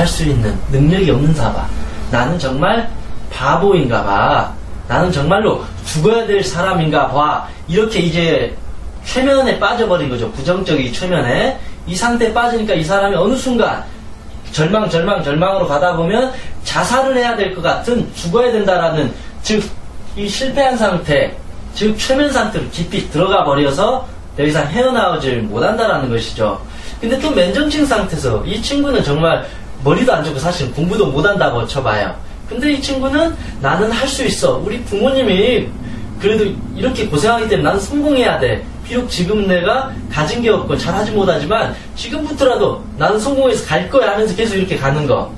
할 수 있는 능력이 없는 사바. 나는 정말 바보인가 봐. 나는 정말로 죽어야 될 사람인가 봐. 이렇게 이제 최면에 빠져버린 거죠. 부정적인 최면에. 이 상태에 빠지니까 이 사람이 어느 순간 절망으로 가다 보면 자살을 해야 될 것 같은, 죽어야 된다라는, 즉 이 실패한 상태, 즉 최면 상태로 깊이 들어가 버려서 더 이상 헤어나오질 못한다라는 것이죠. 근데 또 맨정신 상태에서 이 친구는 정말 머리도 안 좋고 사실 공부도 못한다고 쳐봐요. 근데 이 친구는 나는 할 수 있어. 우리 부모님이 그래도 이렇게 고생하기 때문에 나는 성공해야 돼. 비록 지금 내가 가진 게 없고 잘하지 못하지만 지금부터라도 나는 성공해서 갈 거야 하면서 계속 이렇게 가는 거.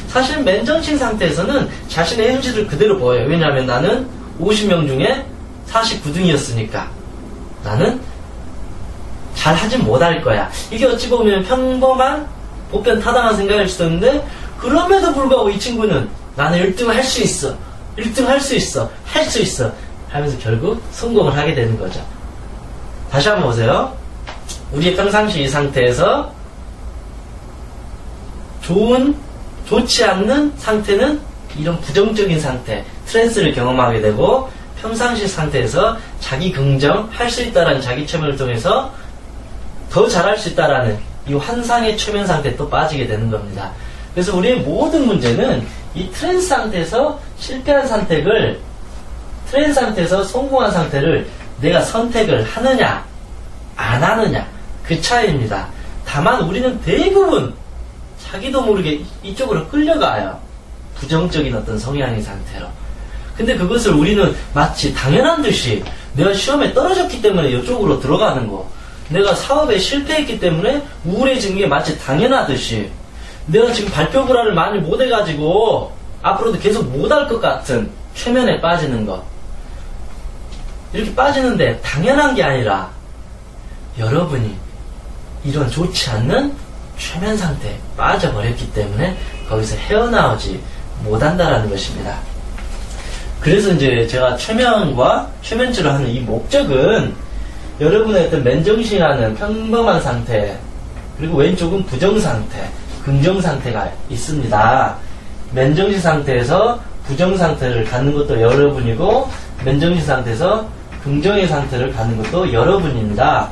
사실 맨정신 상태에서는 자신의 현실을 그대로 보여요. 왜냐하면 나는 50명 중에 49등이었으니까 나는 잘하지 못할 거야. 이게 어찌 보면 평범한 보편 타당한 생각일 수도 있는데, 그럼에도 불구하고 이 친구는 나는 1등을 할 수 있어. 1등 할 수 있어. 할 수 있어. 하면서 결국 성공을 하게 되는 거죠. 다시 한번 보세요. 우리의 평상시 이 상태에서 좋지 않는 상태는 이런 부정적인 상태, 트랜스를 경험하게 되고, 평상시 상태에서 자기 긍정, 할 수 있다라는 자기 체면을 통해서 더 잘할 수 있다라는 이 환상의 최면 상태에 또 빠지게 되는 겁니다. 그래서 우리의 모든 문제는 이 트랜스 상태에서 실패한 상태를, 트랜스 상태에서 성공한 상태를 내가 선택을 하느냐 안 하느냐, 그 차이입니다. 다만 우리는 대부분 자기도 모르게 이쪽으로 끌려가요. 부정적인 어떤 성향의 상태로. 근데 그것을 우리는 마치 당연한 듯이 내가 시험에 떨어졌기 때문에 이쪽으로 들어가는 거, 내가 사업에 실패했기 때문에 우울해진 게 마치 당연하듯이, 내가 지금 발표 불안을 많이 못해가지고 앞으로도 계속 못할 것 같은 최면에 빠지는 거, 이렇게 빠지는데 당연한 게 아니라 여러분이 이런 좋지 않는 최면 상태에 빠져버렸기 때문에 거기서 헤어나오지 못한다라는 것입니다. 그래서 이제 제가 최면과 최면치료 하는 이 목적은 여러분의 어떤 맨정신이라는 평범한 상태, 그리고 왼쪽은 부정 상태, 긍정 상태가 있습니다. 맨정신 상태에서 부정 상태를 갖는 것도 여러분이고, 맨정신 상태에서 긍정의 상태를 갖는 것도 여러분입니다.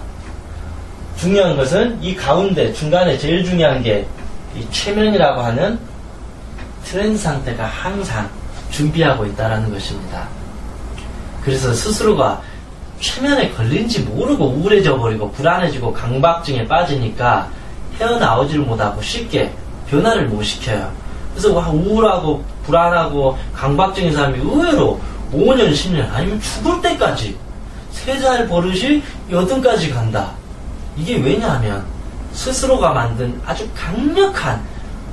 중요한 것은 이 가운데 중간에 제일 중요한 게 이 최면이라고 하는 트랜스 상태가 항상 준비하고 있다는 것입니다. 그래서 스스로가 최면에 걸린지 모르고 우울해져 버리고 불안해지고 강박증에 빠지니까 헤어나오지를 못하고 쉽게 변화를 못 시켜요. 그래서 우울하고 불안하고 강박증인 사람이 의외로 5년, 10년 아니면 죽을 때까지 3살 버릇이 8까지 간다. 이게 왜냐하면 스스로가 만든 아주 강력한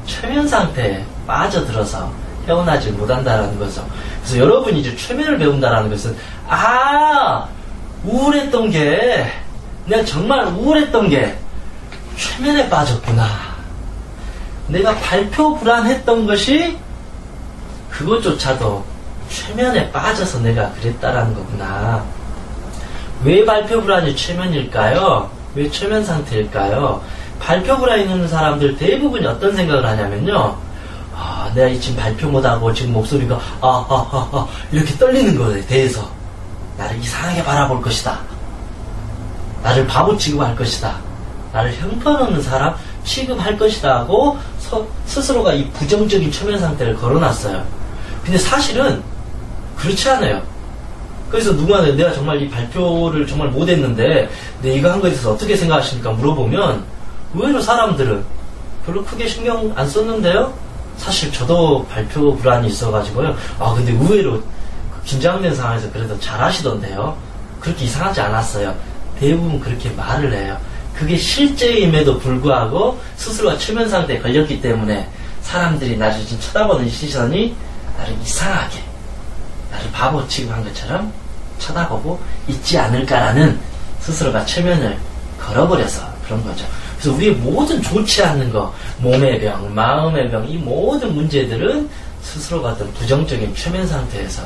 최면 상태에 빠져들어서 헤어나지 못한다라는 거죠. 그래서 여러분이 이제 최면을 배운다라는 것은, 우울했던 게, 내가 정말 우울했던 게 최면에 빠졌구나. 내가 발표 불안했던 것이 그것조차도 최면에 빠져서 내가 그랬다라는 거구나. 왜 발표 불안이 최면일까요? 왜 최면 상태일까요? 발표 불안 있는 사람들 대부분이 어떤 생각을 하냐면요. 내가 지금 발표 못하고 지금 목소리가 이렇게 떨리는 거에 대해서 나를 이상하게 바라볼 것이다. 나를 바보 취급할 것이다. 나를 형편없는 사람 취급할 것이다 하고 스스로가 이 부정적인 최면 상태를 걸어놨어요. 근데 사실은 그렇지 않아요. 그래서 누구한테 내가 정말 이 발표를 정말 못했는데 내가 이거 한 거에 대해서 어떻게 생각하십니까? 물어보면 의외로 사람들은 별로 크게 신경 안 썼는데요. 사실 저도 발표 불안이 있어가지고요. 근데 의외로 긴장된 상황에서 그래도 잘하시던데요. 그렇게 이상하지 않았어요. 대부분 그렇게 말을 해요. 그게 실제임에도 불구하고 스스로가 최면 상태에 걸렸기 때문에 사람들이 나를 지금 쳐다보는 시선이 나를 이상하게, 나를 바보 취급한 것처럼 쳐다보고 있지 않을까라는 스스로가 최면을 걸어버려서 그런 거죠. 그래서 우리의 모든 좋지 않는 거, 몸의 병, 마음의 병, 이 모든 문제들은 스스로가 어떤 부정적인 최면 상태에서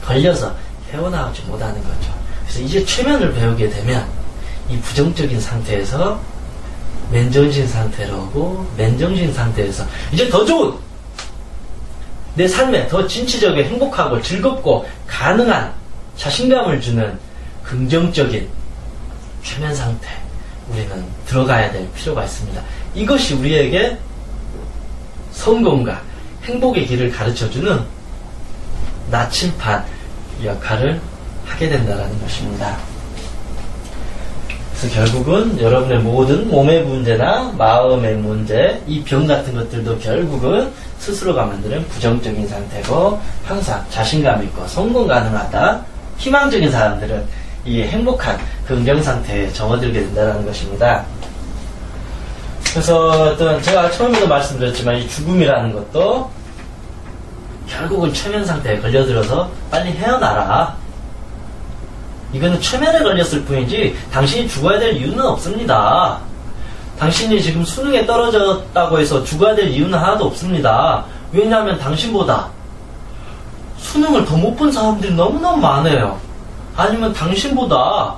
걸려서 헤어나오지 못하는 거죠. 그래서 이제 최면을 배우게 되면 이 부정적인 상태에서 맨정신 상태로 오고, 맨정신 상태에서 이제 더 좋은 내 삶에 더 진취적이고 행복하고 즐겁고 가능한 자신감을 주는 긍정적인 최면 상태, 우리는 들어가야 될 필요가 있습니다. 이것이 우리에게 성공과 행복의 길을 가르쳐주는 나침반 역할을 하게 된다는 것입니다. 그래서 결국은 여러분의 모든 몸의 문제나 마음의 문제, 이 병 같은 것들도 결국은 스스로가 만드는 부정적인 상태고, 항상 자신감 있고 성공 가능하다, 희망적인 사람들은 이 행복한 긍정 상태에 접어들게 된다는 것입니다. 그래서 어떤 제가 처음에도 말씀드렸지만 이 죽음이라는 것도 결국은 최면 상태에 걸려들어서 빨리 헤어나라. 이거는 최면에 걸렸을 뿐이지 당신이 죽어야 될 이유는 없습니다. 당신이 지금 수능에 떨어졌다고 해서 죽어야 될 이유는 하나도 없습니다. 왜냐하면 당신보다 수능을 더 못 본 사람들이 너무너무 많아요. 아니면 당신보다,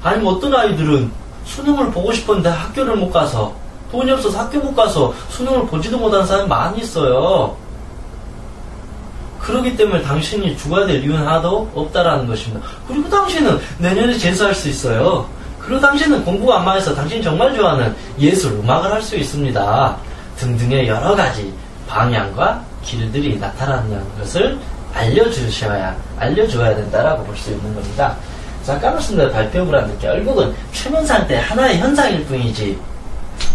아니면 어떤 아이들은 수능을 보고 싶었는데 학교를 못 가서, 돈이 없어서 학교 못 가서 수능을 보지도 못한 사람이 많이 있어요. 그렇기 때문에 당신이 죽어야 될 이유는 하나도 없다라는 것입니다. 그리고 당신은 내년에 재수할 수 있어요. 그리고 당신은 공부가 안 망해서 당신이 정말 좋아하는 예술, 음악을 할 수 있습니다. 등등의 여러 가지 방향과 길들이 나타나는 것을 알려줘야 된다라고 볼 수 있는 겁니다. 아까 말씀드린 발표부라는 게 결국은 최면 상태 하나의 현상일 뿐이지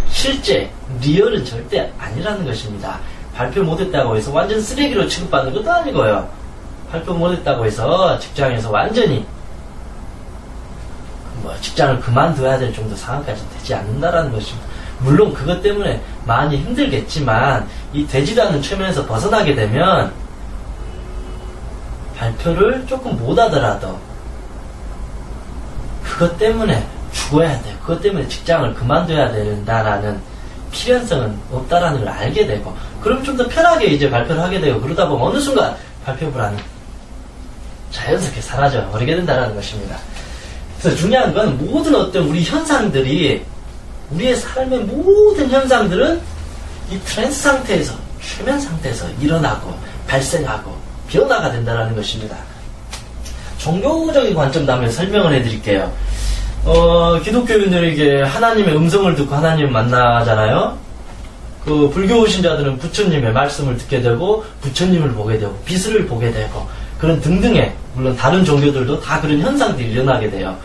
실제 리얼은 절대 아니라는 것입니다. 발표 못했다고 해서 완전 쓰레기로 취급받는 것도 아니고요. 발표 못했다고 해서 직장에서 완전히 직장을 그만둬야 될 정도 상황까지 되지 않는다라는 것입니다. 물론 그것 때문에 많이 힘들겠지만 이 되지도 않는 최면에서 벗어나게 되면 발표를 조금 못하더라도 그것 때문에 죽어야 돼, 그것 때문에 직장을 그만둬야 된다라는 필연성은 없다라는 걸 알게 되고, 그럼 좀 더 편하게 이제 발표를 하게 되고, 그러다 보면 어느 순간 발표 불안이 자연스럽게 사라져 버리게 된다는 것입니다. 그래서 중요한 건 모든 어떤 우리 현상들이, 우리의 삶의 모든 현상들은 이 트랜스 상태에서, 최면 상태에서 일어나고 발생하고 변화가 된다는 것입니다. 종교적인 관점도 한번 설명을 해드릴게요. 기독교인들에게 하나님의 음성을 듣고 하나님을 만나잖아요. 그 불교 신자들은 부처님의 말씀을 듣게 되고 부처님을 보게 되고 빛을 보게 되고 그런 등등의, 물론 다른 종교들도 다 그런 현상들이 일어나게 돼요.